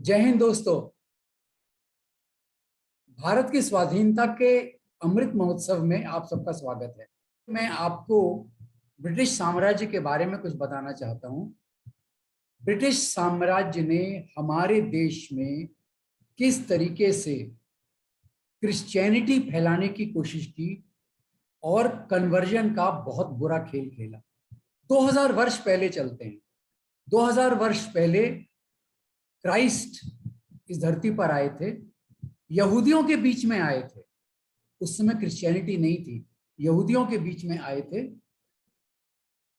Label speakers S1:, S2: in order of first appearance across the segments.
S1: जय हिंद दोस्तों। भारत की स्वाधीनता के अमृत महोत्सव में आप सबका स्वागत है। मैं आपको ब्रिटिश साम्राज्य के बारे में कुछ बताना चाहता हूं। ब्रिटिश साम्राज्य ने हमारे देश में किस तरीके से क्रिश्चियनिटी फैलाने की कोशिश की और कन्वर्जन का बहुत बुरा खेल खेला। 2000 वर्ष पहले चलते हैं। 2000 वर्ष पहले क्राइस्ट इस धरती पर आए थे, यहूदियों के बीच में आए थे। उस समय क्रिश्चियनिटी नहीं थी, यहूदियों के बीच में आए थे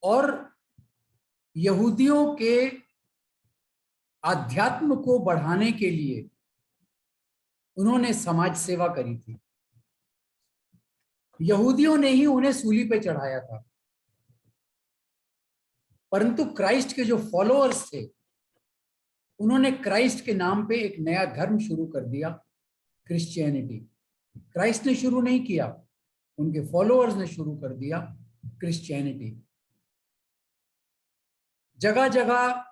S1: और यहूदियों के आध्यात्म को बढ़ाने के लिए उन्होंने समाज सेवा करी थी। यहूदियों ने ही उन्हें सूली पे चढ़ाया था, परंतु क्राइस्ट के जो फॉलोअर्स थे उन्होंने क्राइस्ट के नाम पे एक नया धर्म शुरू कर दिया, क्रिश्चियनिटी। क्राइस्ट ने शुरू नहीं किया, उनके फॉलोअर्स ने शुरू कर दिया क्रिश्चियनिटी। जगह जगह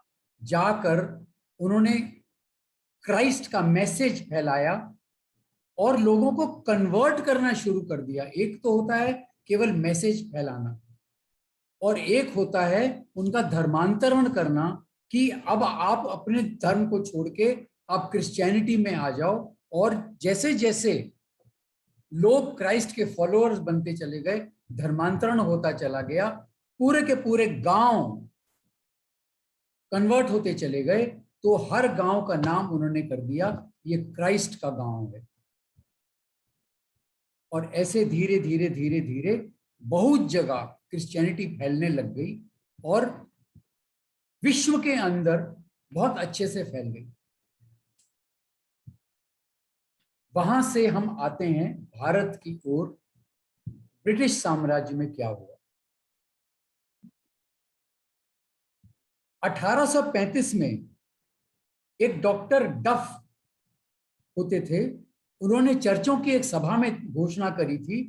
S1: जाकर उन्होंने क्राइस्ट का मैसेज फैलाया और लोगों को कन्वर्ट करना शुरू कर दिया। एक तो होता है केवल मैसेज फैलाना और एक होता है उनका धर्मांतरण करना कि अब आप अपने धर्म को छोड़ के आप क्रिश्चियनिटी में आ जाओ। और जैसे जैसे लोग क्राइस्ट के फॉलोअर्स बनते चले गए, धर्मांतरण होता चला गया, पूरे के पूरे गांव कन्वर्ट होते चले गए। तो हर गांव का नाम उन्होंने कर दिया ये क्राइस्ट का गांव है। और ऐसे धीरे धीरे धीरे धीरे बहुत जगह क्रिश्चियनिटी फैलने लग गई और विश्व के अंदर बहुत अच्छे से फैल गई। वहां से हम आते हैं भारत की ओर। ब्रिटिश साम्राज्य में क्या हुआ? 1835 में एक डॉक्टर डफ होते थे, उन्होंने चर्चों की एक सभा में घोषणा करी थी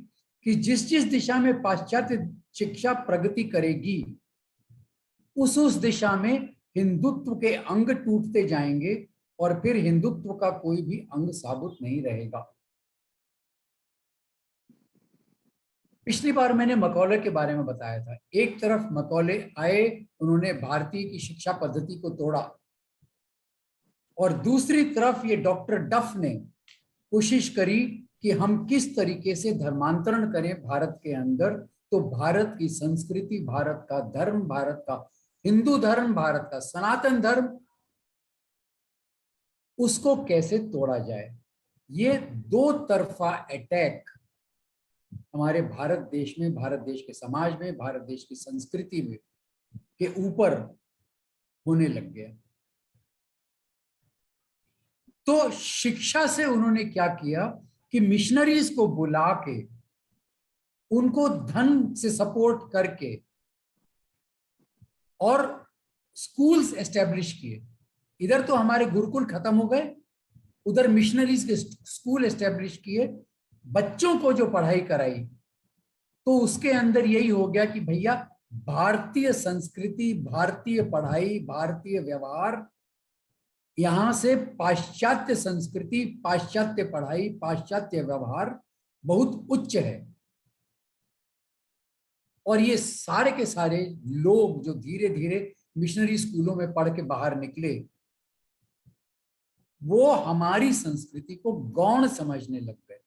S1: कि जिस जिस दिशा में पाश्चात्य शिक्षा प्रगति करेगी उस दिशा में हिंदुत्व के अंग टूटते जाएंगे और फिर हिंदुत्व का कोई भी अंग साबुत नहीं रहेगा। पिछली बार मैंने मकौले के बारे में बताया था। एक तरफ मकौले आए, उन्होंने भारतीय की शिक्षा पद्धति को तोड़ा और दूसरी तरफ ये डॉक्टर डफ ने कोशिश करी कि हम किस तरीके से धर्मांतरण करें भारत के अंदर। तो भारत की संस्कृति, भारत का धर्म, भारत का हिंदू धर्म, भारत का सनातन धर्म, उसको कैसे तोड़ा जाए। ये दो तरफा अटैक हमारे भारत देश में, भारत देश के समाज में, भारत देश की संस्कृति में के ऊपर होने लग गया। तो शिक्षा से उन्होंने क्या किया कि मिशनरीज को बुला के उनको धन से सपोर्ट करके और स्कूल्स एस्टेब्लिश किए। इधर तो हमारे गुरुकुल खत्म हो गए, उधर मिशनरीज के स्कूल एस्टेब्लिश किए, बच्चों को जो पढ़ाई कराई। तो उसके अंदर यही हो गया कि भैया भारतीय संस्कृति, भारतीय पढ़ाई, भारतीय व्यवहार, यहां से पाश्चात्य संस्कृति, पाश्चात्य पढ़ाई, पाश्चात्य व्यवहार बहुत उच्च है। और ये सारे के सारे लोग जो धीरे धीरे मिशनरी स्कूलों में पढ़ के बाहर निकले, वो हमारी संस्कृति को गौण समझने लग गए।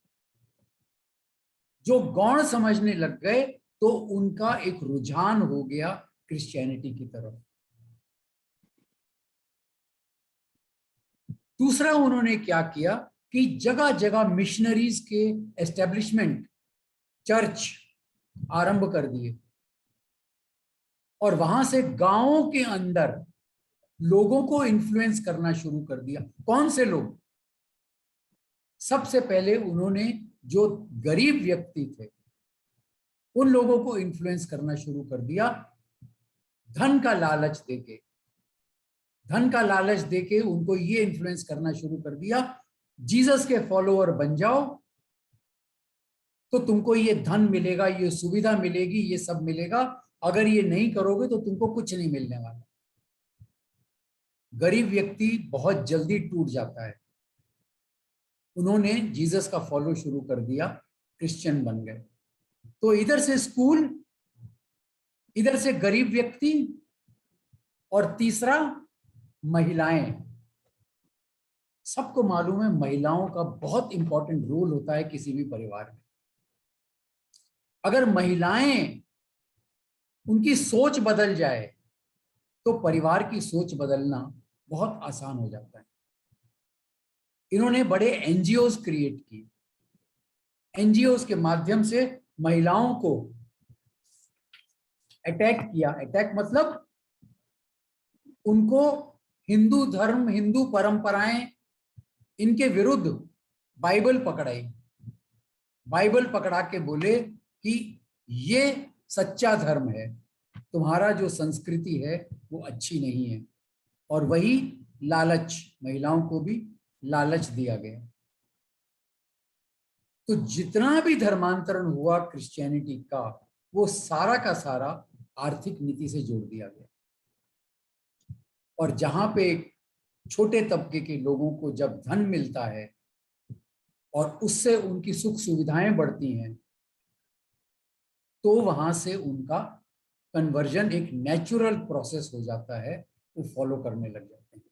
S1: जो गौण समझने लग गए तो उनका एक रुझान हो गया क्रिश्चियनिटी की तरफ। दूसरा उन्होंने क्या किया कि जगह जगह मिशनरीज के एस्टेब्लिशमेंट, चर्च आरंभ कर दिए और वहां से गांवों के अंदर लोगों को इन्फ्लुएंस करना शुरू कर दिया। कौन से लोग? सबसे पहले उन्होंने जो गरीब व्यक्ति थे उन लोगों को इन्फ्लुएंस करना शुरू कर दिया, धन का लालच देके। धन का लालच देके उनको ये इन्फ्लुएंस करना शुरू कर दिया, जीसस के फॉलोअर बन जाओ तो तुमको ये धन मिलेगा, ये सुविधा मिलेगी, ये सब मिलेगा। अगर ये नहीं करोगे तो तुमको कुछ नहीं मिलने वाला। गरीब व्यक्ति बहुत जल्दी टूट जाता है। उन्होंने जीसस का फॉलो शुरू कर दिया, क्रिश्चियन बन गए। तो इधर से स्कूल, इधर से गरीब व्यक्ति, और तीसरा महिलाएं। सबको मालूम है महिलाओं का बहुत इंपॉर्टेंट रोल होता है किसी भी परिवार में। अगर महिलाएं, उनकी सोच बदल जाए तो परिवार की सोच बदलना बहुत आसान हो जाता है। इन्होंने बड़े एनजीओज क्रिएट किए। एनजीओज के माध्यम से महिलाओं को अटैक किया। अटैक मतलब उनको हिंदू धर्म, हिंदू परंपराएं, इनके विरुद्ध बाइबल पकड़ाई। बाइबल पकड़ा के बोले कि ये सच्चा धर्म है, तुम्हारा जो संस्कृति है वो अच्छी नहीं है। और वही लालच, महिलाओं को भी लालच दिया गया। तो जितना भी धर्मांतरण हुआ क्रिश्चियनिटी का, वो सारा का सारा आर्थिक नीति से जोड़ दिया गया। और जहां पे छोटे तबके के लोगों को जब धन मिलता है और उससे उनकी सुख सुविधाएं बढ़ती हैं, तो वहां से उनका कन्वर्जन एक नेचुरल प्रोसेस हो जाता है, वो फॉलो करने लग जाते हैं।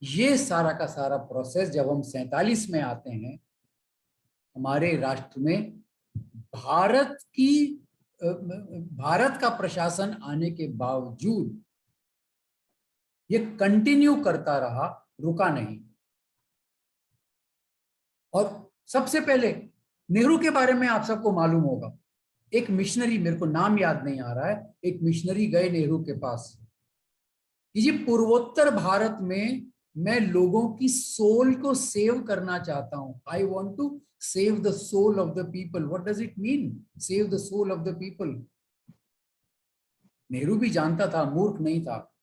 S1: ये सारा का सारा प्रोसेस जब हम 47 में आते हैं, हमारे राष्ट्र में भारत का प्रशासन आने के बावजूद ये कंटिन्यू करता रहा, रुका नहीं। और सबसे पहले नेहरू के बारे में आप सबको मालूम होगा, एक मिशनरी, मेरे को नाम याद नहीं आ रहा है, एक मिशनरी गए नेहरू के पास कि जी पूर्वोत्तर भारत में मैं लोगों की सोल को सेव करना चाहता हूं। I want to save the soul of the people. What does it mean, save the soul of the people? Nehru भी जानता था, मूर्ख नहीं था।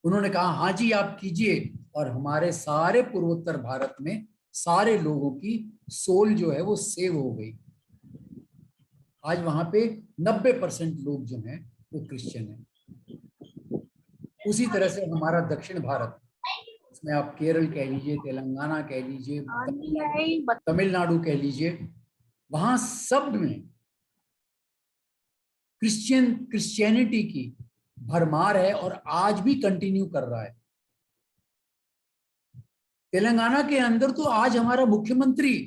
S1: उन्होंने कहा हाँ जी आप कीजिए, और हमारे सारे पूर्वोत्तर भारत में सारे लोगों की सोल जो है वो सेव हो गई। आज वहां पे 90% लोग जो हैं वो क्रिश्चियन हैं। उसी तरह से हमारा दक्षिण भारत, इसमें आप केरल कह लीजिए, तेलंगाना कह लीजिए, तमिलनाडु कह लीजिए, वहां सब में क्रिश्चियनिटी की भरमार है और आज भी कंटिन्यू कर रहा है। तेलंगाना के अंदर तो आज हमारा मुख्यमंत्री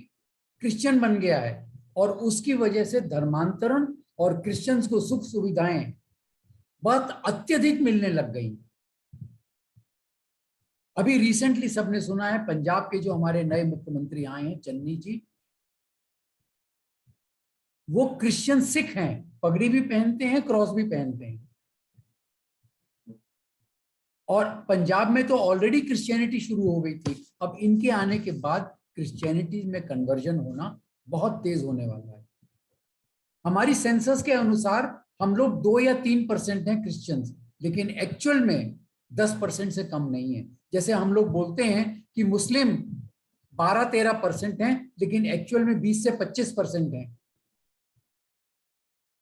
S1: क्रिश्चियन बन गया है, और उसकी वजह से धर्मांतरण और क्रिश्चियंस को सुख सुविधाएं बहुत अत्यधिक मिलने लग गई। अभी रिसेंटली सबने सुना है, पंजाब के जो हमारे नए मुख्यमंत्री आए हैं, चन्नी जी, वो क्रिश्चियन सिख हैं, पगड़ी भी पहनते हैं, क्रॉस भी पहनते हैं। और पंजाब में तो ऑलरेडी क्रिश्चियनिटी शुरू हो गई थी, अब इनके आने के बाद क्रिश्चियनिटी में कन्वर्जन होना बहुत तेज होने वाला है। हमारी सेंसस के अनुसार हम लोग 2 या 3% हैं क्रिश्चियंस, लेकिन एक्चुअल में 10% से कम नहीं है। जैसे हम लोग बोलते हैं कि मुस्लिम 12-13% हैं, लेकिन एक्चुअल में 20 से 25% हैं।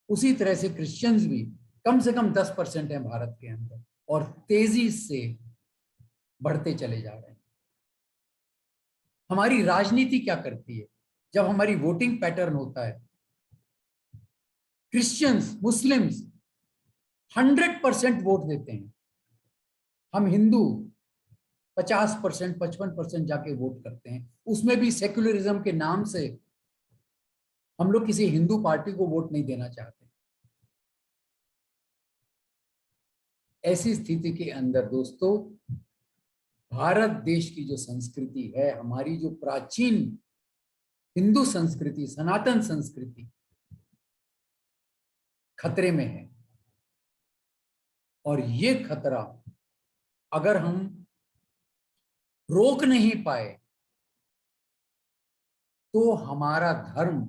S1: उसी तरह से क्रिश्चियंस भी कम से कम 10% हैं भारत के अंदर, और तेजी से बढ़ते चले जा रहे हैं। हमारी राजनीति क्या करती है? जब हमारी वोटिंग पैटर्न होता है, क्रिश्चियंस, मुस्लिम्स 100% वोट देते हैं। हम हिंदू 50%, 55% जाके वोट करते हैं। उसमें भी सेक्युलरिज्म के नाम से हम लोग किसी हिंदू पार्टी को वोट नहीं देना चाहते। ऐसी स्थिति के अंदर दोस्तों, भारत देश की जो संस्कृति है, हमारी जो प्राचीन हिंदू संस्कृति, सनातन संस्कृति खतरे में है। और ये खतरा अगर हम रोक नहीं पाए तो हमारा धर्म,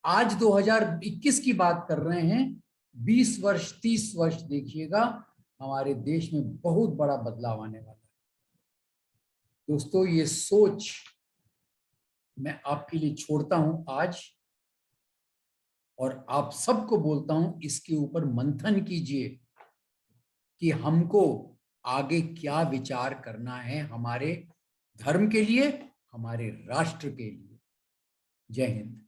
S1: आज 2021 की बात कर रहे हैं, 20 वर्ष 30 वर्ष देखिएगा, हमारे देश में बहुत बड़ा बदलाव आने वाला है। दोस्तों ये सोच मैं आपके लिए छोड़ता हूं आज, और आप सबको बोलता हूं इसके ऊपर मंथन कीजिए कि हमको आगे क्या विचार करना है हमारे धर्म के लिए, हमारे राष्ट्र के लिए। जय हिंद।